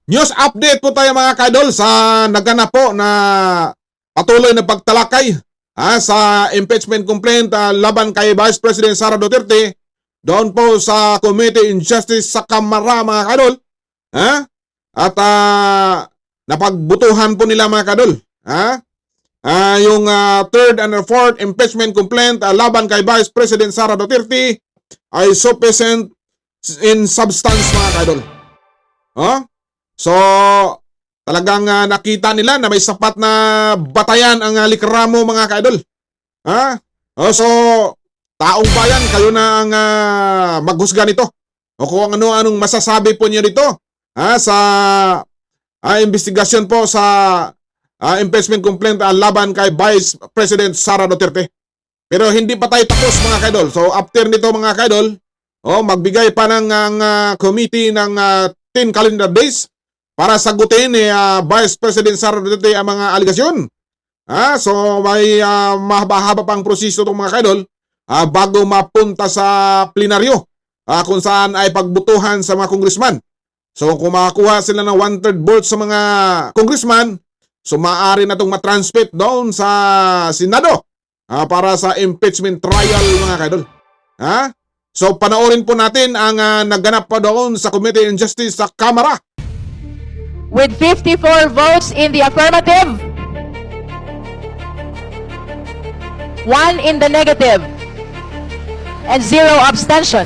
News update po tayo mga kaidol sa naganap po na patuloy na pagtalakay sa impeachment complaint laban kay Vice President Sara Duterte doon po sa Committee on Justice sa Kamara mga kaidol. At napagbutuhan po nila mga kaidol. Yung third and fourth impeachment complaint laban kay Vice President Sara Duterte ay sufficient in substance mga kaidol. So, talagang nakita nila na may sapat na batayan ang likramo mga kaidol. So, taong bayan, kayo na ang maghusga nito. O kung ano-anong masasabi po niyo dito sa investigasyon po sa impeachment complaint laban kay Vice President Sara Duterte. Pero hindi pa tayo tapos mga kaidol. So, after nito mga kaidol, magbigay pa ng committee ng 10 calendar days para sagutin ni Vice President Sara Duterte ang mga aligasyon. So may mahaba-haba pang proseso itong mga kaidol bago mapunta sa plenaryo kung saan ay pagbutuhan sa mga congressman. So kung makakuha sila ng 1/3 vote sa mga congressman, so maaari na itong matransmit doon sa Senado para sa impeachment trial mga kaidol. So panoorin po natin ang naganap pa doon sa Committee on Justice sa Kamara. With 54 votes in the affirmative, 1 in the negative, and 0 abstention,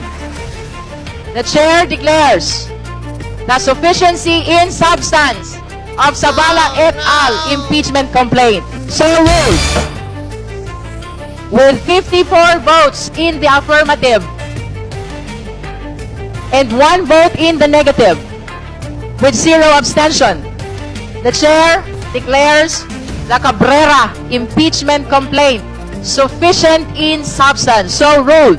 the chair declares the sufficiency in substance of Zabala et al. Impeachment complaint. So ruled. With 54 votes in the affirmative and 1 vote in the negative, with 0 abstention, the chair declares the Cabrera impeachment complaint sufficient in substance. So ruled.